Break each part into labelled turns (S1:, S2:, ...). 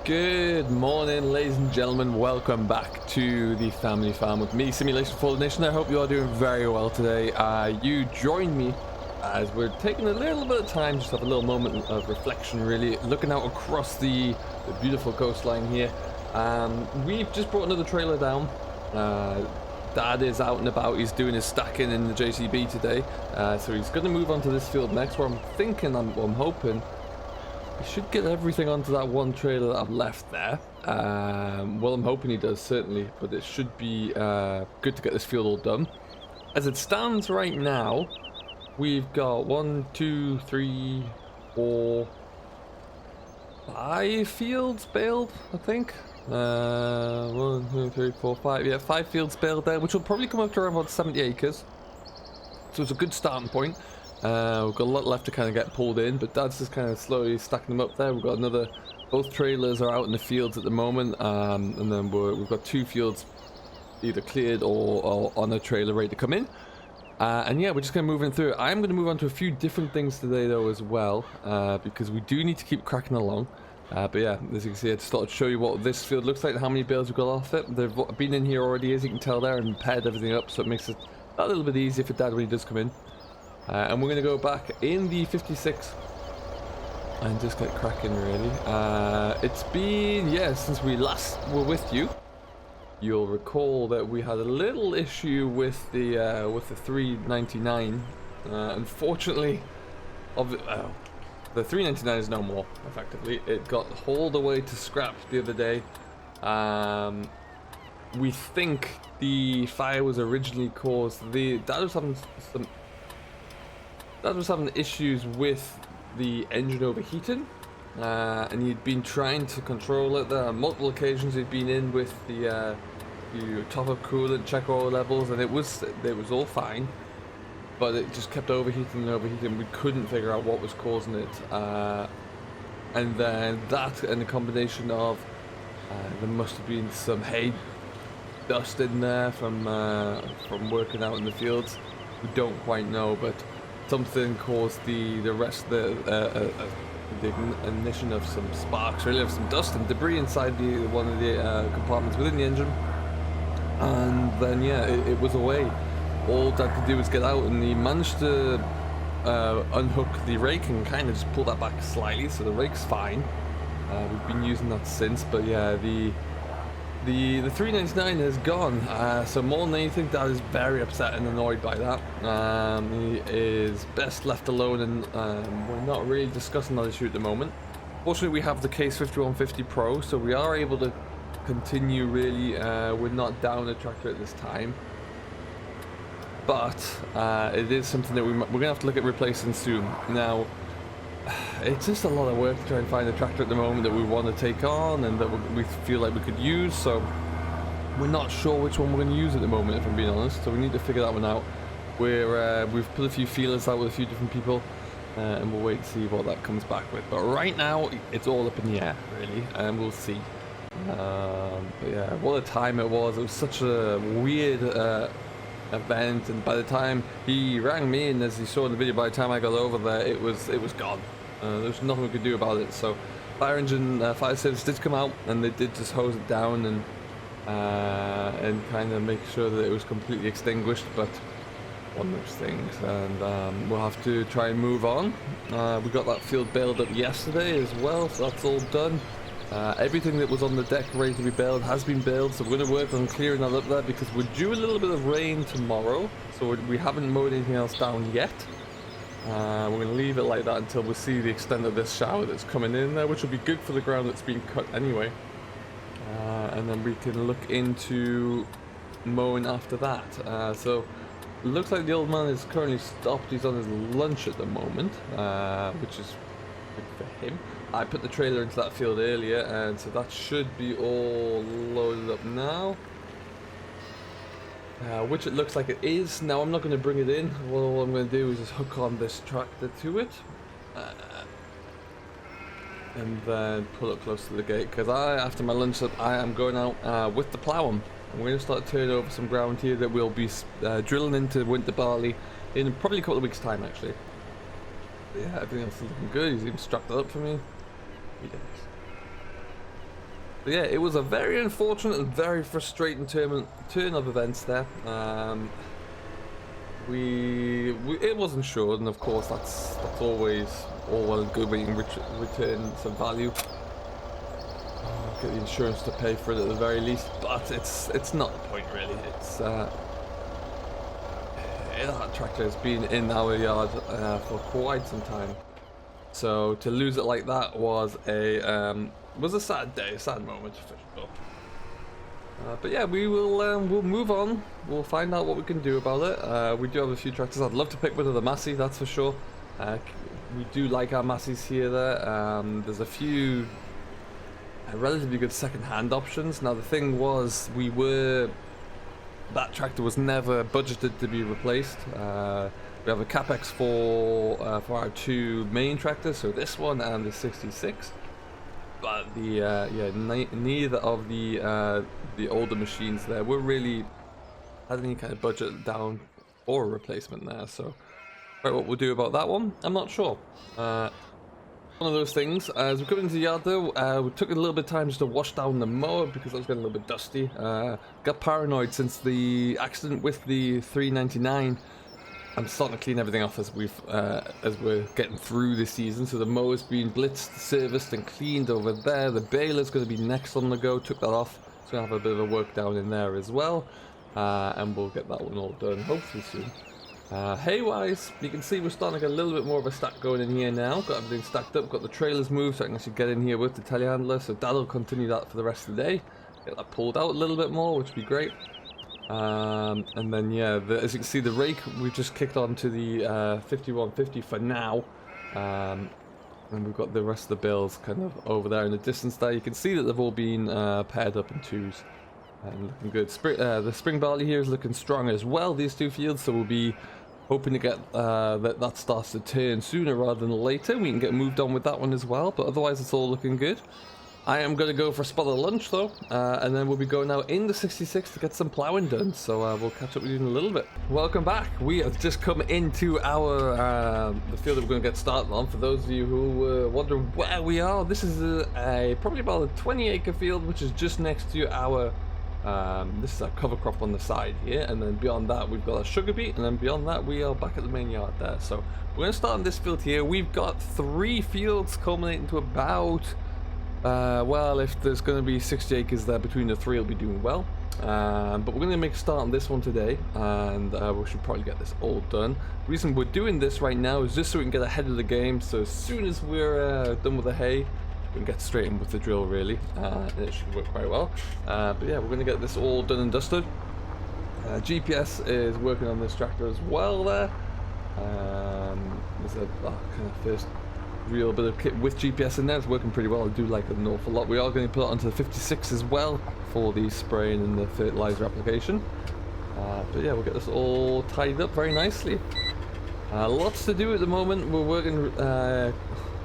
S1: Good morning, ladies and gentlemen. Welcome back to the family farm with me, Simulation Fallen Nation. I hope you are doing very well today. You join me as we're taking a little bit of time, just have a little moment of reflection, really looking out across the beautiful coastline here. We've just brought another trailer down. Dad is out and about. He's doing his stacking in the JCB today, so he's going to move on to this field next, where I'm thinking, I'm hoping I should get everything onto that one trailer that I've left there. Well, I'm hoping he does, certainly, but it should be good to get this field all done. As it stands right now, we've got 1, 2, 3, 4, 5 fields baled, I think. 1, 2, 3, 4, 5. Yeah, 5 fields baled there, which will probably come up to around about 70 acres. So it's a good starting point. We've got a lot left to kind of get pulled in, but Dad's just kind of slowly stacking them up there. We've got both trailers are out in the fields at the moment, and then we've got 2 fields either cleared or on a trailer ready to come in. And yeah, we're just going to move in through it. I'm going to move on to a few different things today though as well, because we do need to keep cracking along. But yeah, as you can see, I just thought I'd show you what this field looks like and how many bales we've got off it. They've been in here already, as you can tell there, and paired everything up, so it makes it a little bit easier for Dad when he does come in. And we're going to go back in the 56 and just get cracking, really. It's been, yeah, since we last were with you. You'll recall that we had a little issue with the 399. Unfortunately, the 399 is no more, effectively. It got hauled away to scrap the other day. We think the fire was originally caused, Dad was having issues with the engine overheating, and he'd been trying to control it. There are multiple occasions he'd been in with the top up coolant, check oil levels, and it was all fine, but it just kept overheating and overheating. We couldn't figure out what was causing it, and then that and the combination of there must have been some hay dust in there from working out in the fields. We don't quite know, but something caused the ignition of some sparks, really, of some dust and debris inside one of the compartments within the engine, and then yeah, it was away. All Dad could do was get out, and he managed to unhook the rake and kind of just pull that back slightly, so the rake's fine. We've been using that since, but yeah, the 399 is gone, so more than anything, Dad is very upset and annoyed by that. He is best left alone, and we're not really discussing that issue at the moment. Fortunately, we have the Case 5150 Pro, so we are able to continue, really. We're not down a tractor at this time, but it is something that we're going to have to look at replacing soon. Now, it's just a lot of work to try and find a tractor at the moment that we want to take on and that we feel like we could use, so we're not sure which one we're going to use at the moment, if I'm being honest, so we need to figure that one out. We've put a few feelers out with a few different people, and we'll wait to see what that comes back with, but right now it's all up in the air, really, and we'll see. But yeah, what a time it was such a weird event, and by the time he rang me, and as you saw in the video, by the time I got over there, it was gone. There's nothing we could do about it. So fire service did come out, and they did just hose it down and kind of make sure that it was completely extinguished, but one of those things, and we'll have to try and move on. We got that field baled up yesterday as well, so that's all done. Everything that was on the deck ready to be baled has been baled, so we're going to work on clearing that up there because we're due a little bit of rain tomorrow, so we haven't mowed anything else down yet. We're going to leave it like that until we see the extent of this shower that's coming in there, which will be good for the ground that's been cut anyway. And then we can look into mowing after that. So it looks like the old man is currently stopped. He's on his lunch at the moment, which is good for him. I put the trailer into that field earlier, and so that should be all loaded up now, which it looks like it is. Now I'm not going to bring it in. All I'm going to do is just hook on this tractor to it, and then pull it close to the gate, because after my lunch I am going out with the plough on. We're going to start turning over some ground here that we'll be drilling into winter barley in probably a couple of weeks time, actually. But yeah, everything else is looking good. He's even strapped it up for me. He does. But yeah, it was a very unfortunate and very frustrating turn of events there. It wasn't sure, and of course that's always all well and good when you can return some value. Get the insurance to pay for it at the very least, but it's not the point really. That tractor has been in our yard for quite some time, so to lose it like that was a sad day, a sad moment for sure. But yeah, we'll move on. We'll find out what we can do about it. We do have a few tractors. I'd love to pick one of the Massey, that's for sure. We do like our Masseys here. There's a few relatively good second-hand options. Now the thing was, that tractor was never budgeted to be replaced. We have a capex for our two main tractors, so this one and the 66. But neither of the older machines there were really had any kind of budget down or a replacement there. So, right, what we'll do about that one, I'm not sure. One of those things. As we come into the yard though, we took a little bit of time just to wash down the mower because it was getting a little bit dusty. Got paranoid since the accident with the 399. I'm starting to clean everything off as we're getting through the season. So the mower's been blitzed, serviced and cleaned over there. The baler's going to be next on the go. Took that off. So we'll have a bit of a work down in there as well. And we'll get that one all done hopefully soon. Hay-wise, you can see we're starting to get a little bit more of a stack going in here now. Got everything stacked up, got the trailers moved so I can actually get in here with the telehandler. So that'll continue that for the rest of the day. Get that pulled out a little bit more, which would be great. And then yeah, as you can see, the rake, we've just kicked on to the 5150 for now. And we've got the rest of the bales kind of over there in the distance there. You can see that they've all been paired up in twos. And looking good. The spring barley here is looking strong as well, these two fields, so we'll be hoping to get that starts to turn sooner rather than later. We can get moved on with that one as well, but otherwise it's all looking good. I am going to go for a spot of lunch though, and then we'll be going out in the 66 to get some ploughing done, so we'll catch up with you in a little bit. Welcome back. We have just come into our the field that we're going to get started on. For those of you who were wondering where we are, this is probably about a 20-acre field which is just next to our this is our cover crop on the side here, and then beyond that we've got a sugar beet, and then beyond that we are back at the main yard there. So we're going to start on this field here. We've got 3 fields culminating to about well, if there's going to be 60 acres there between the 3, it'll be doing well. But we're going to make a start on this one today, and we should probably get this all done. The reason we're doing this right now is just so we can get ahead of the game, so as soon as we're done with the hay, we can get straight in with the drill really, and it should work quite well. But yeah, we're going to get this all done and dusted. GPS is working on this tractor as well there. There's a kind of first real bit of kit with GPS in there. It's working pretty well. I do like it an awful lot. We are going to put it onto the 56 as well for the spraying and the fertilizer application. But yeah, we'll get this all tied up very nicely. Lots to do at the moment. We're working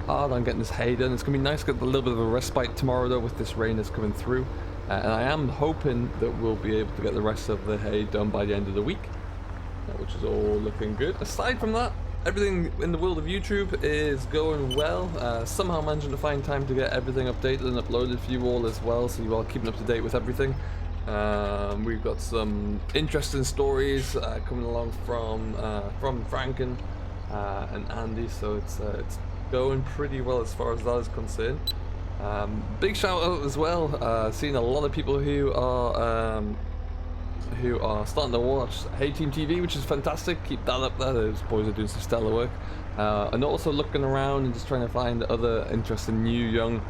S1: hard on getting this hay done. It's going to be nice to get a little bit of a respite tomorrow though with this rain that's coming through. And I am hoping that we'll be able to get the rest of the hay done by the end of the week, which is all looking good. Aside from that, everything in the world of YouTube is going well. Somehow managing to find time to get everything updated and uploaded for you all as well, so you all keeping up to date with everything. We've got some interesting stories coming along from Franken and Andy, so it's going pretty well as far as that is concerned. Big shout out as well. Seeing a lot of people who are starting to watch Hey Team TV, which is fantastic. Keep that up there. Those boys are doing some stellar work. And also looking around and just trying to find other interesting new young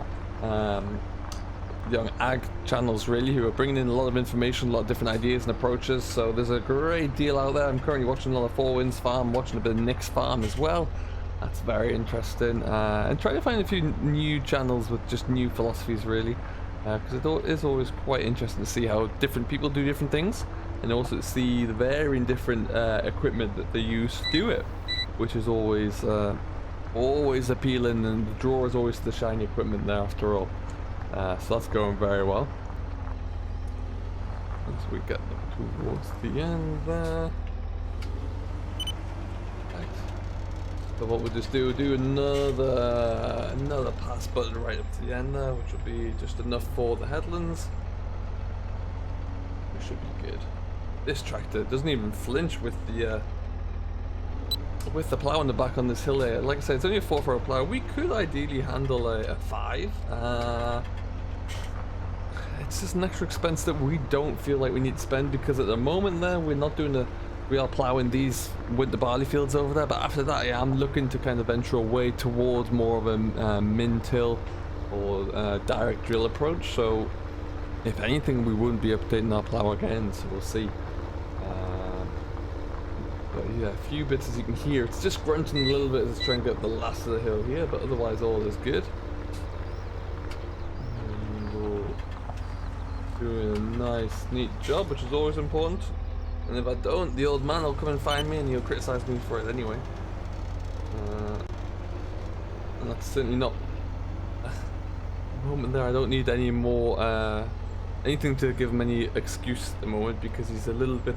S1: ag channels really, who are bringing in a lot of information, a lot of different ideas and approaches. So there's a great deal out there. I'm currently watching a lot of Four Winds Farm, watching a bit of Nick's Farm as well. That's very interesting. And trying to find a few new channels with just new philosophies really. Because it is always quite interesting to see how different people do different things, and also to see the varying different equipment that they use to do it, which is always appealing, and the draw is always the shiny equipment there after all. So that's going very well. As we get towards the end there. So what we'll just do another pass button right up to the end there, which will be just enough for the headlands. We should be good. This tractor doesn't even flinch with the plough in the back on this hill here. Like I said, it's only a 4-throw plough. We could ideally handle a 5. It's just an extra expense that we don't feel like we need to spend, because at the moment there we are ploughing these winter barley fields over there, but after that I am looking to kind of venture away towards more of a min till or direct drill approach. So if anything, we wouldn't be updating our plough again, so we'll see. But yeah, a few bits as you can hear. It's just grunting a little bit as it's trying to get up the last of the hill here, but otherwise all is good. And we'll doing a nice, neat job, which is always important. And if I don't, the old man will come and find me and he'll criticize me for it anyway. And that's certainly not a moment there. I don't need any more, anything to give him any excuse at the moment, because he's a little bit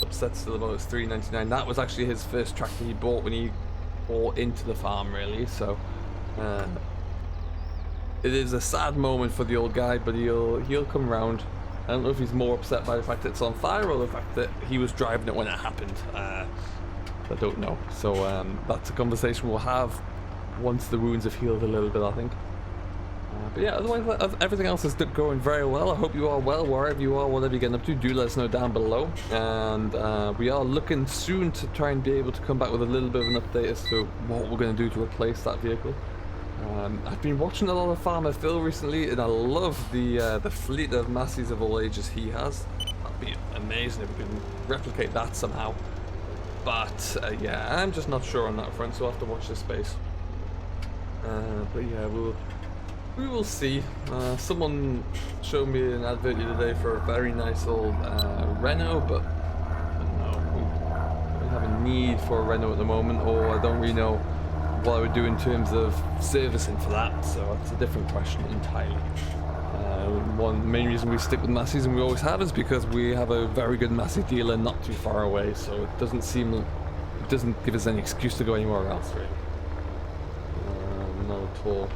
S1: upset still about his $399. That was actually his first tractor he bought when he bought into the farm, really. So it is a sad moment for the old guy, but he'll come round. I don't know if he's more upset by the fact that it's on fire or the fact that he was driving it when it happened. I don't know. So that's a conversation we'll have once the wounds have healed a little bit, I think. But yeah, otherwise everything else is going very well. I hope you are well, wherever you are, whatever you're getting up to. Do let us know down below. And we are looking soon to try and be able to come back with a little bit of an update as to what we're going to do to replace that vehicle. I've been watching a lot of Farmer Phil recently, and I love the fleet of Massies of all ages he has. That'd be amazing if we can replicate that somehow. But yeah, I'm just not sure on that front, so I'll have to watch this space. But yeah, we will see. Someone showed me an advert the other day for a very nice old Renault, but I don't know. We don't have a need for a Renault at the moment, or I don't really know what I would do in terms of servicing for that, so that's a different question entirely. One main reason we stick with Massey's, and we always have, is because we have a very good Massey dealer not too far away, so it doesn't give us any excuse to go anywhere else, really. Not at all.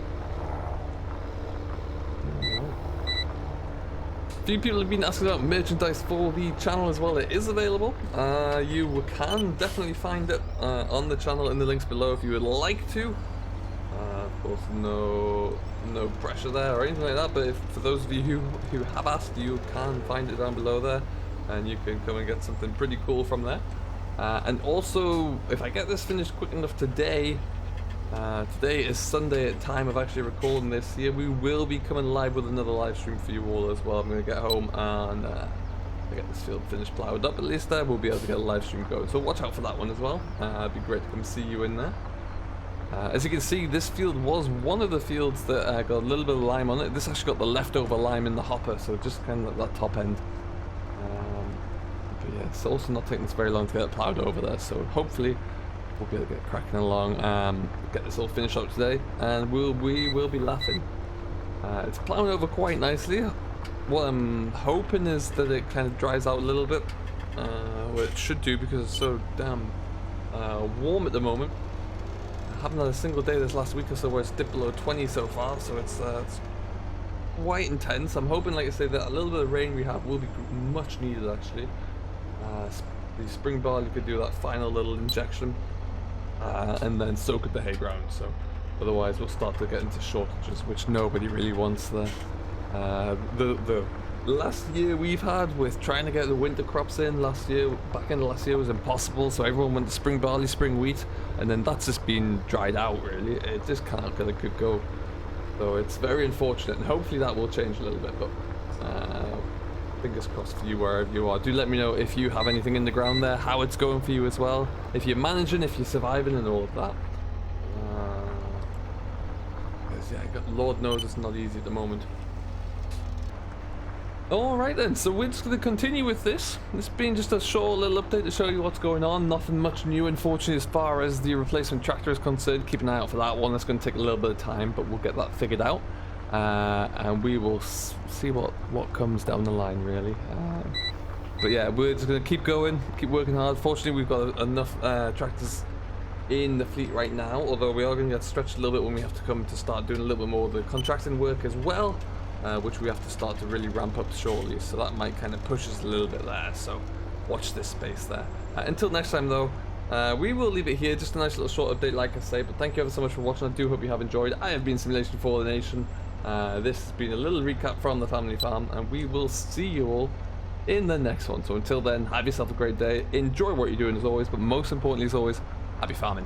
S1: A few people have been asking about merchandise for the channel as well. It is available. You can definitely find it on the channel in the links below if you would like to. Of course, no pressure there or anything like that, but for those of you who have asked, you can find it down below there, and you can come and get something pretty cool from there. And also, if I get this finished quick enough today, today is Sunday at time of actually recording this here, we will be coming live with another live stream for you all as well. I'm going to get home and get this field finished ploughed up, at least there we'll be able to get a live stream going, so watch out for that one as well. It'd be great to come see you in there. As you can see, this field was one of the fields that got a little bit of lime on it. This actually got the leftover lime in the hopper, so just kind of that top end. But yeah, it's also not taking us very long to get it ploughed over there, so hopefully we'll be able to get cracking along, get this all finished up today, and we will be laughing. It's ploughing over quite nicely. What I'm hoping is that it kind of dries out a little bit, well, it should do, because it's so damn warm at the moment. I haven't had a single day this last week or so where it's dipped below 20 so far, so it's quite intense. I'm hoping, like I say, that a little bit of rain we have will be much needed actually. The spring barley could do that final little injection, and then so could the hay ground, so otherwise we'll start to get into shortages, which nobody really wants there. The last year we've had with trying to get the winter crops in back in last year was impossible, so everyone went to spring barley, spring wheat, and then that's just been dried out really. It just can't get a good go, so it's very unfortunate, and hopefully that will change a little bit, but fingers crossed for you wherever you are. Do let me know if you have anything in the ground there, how it's going for you as well, if you're managing, if you're surviving and all of that. Because yeah, Lord knows it's not easy at the moment. Alright then, so we're just going to continue with this. This being just a short little update to show you what's going on. Nothing much new, unfortunately, as far as the replacement tractor is concerned. Keep an eye out for that one. That's going to take a little bit of time, but we'll get that figured out. And we will see what comes down the line, really. But yeah, we're just going to keep going, keep working hard. Fortunately, we've got enough tractors in the fleet right now, although we are going to get stretched a little bit when we have to come to start doing a little bit more of the contracting work as well, which we have to start to really ramp up shortly, so that might kind of push us a little bit there, so watch this space there. Until next time though, we will leave it here, just a nice little short update like I say, but thank you ever so much for watching. I do hope you have enjoyed. I have been Simulation for the Nation. This has been a little recap from the family farm, and we will see you all in the next one. So until then, have yourself a great day, enjoy what you're doing as always, but most importantly as always, happy farming.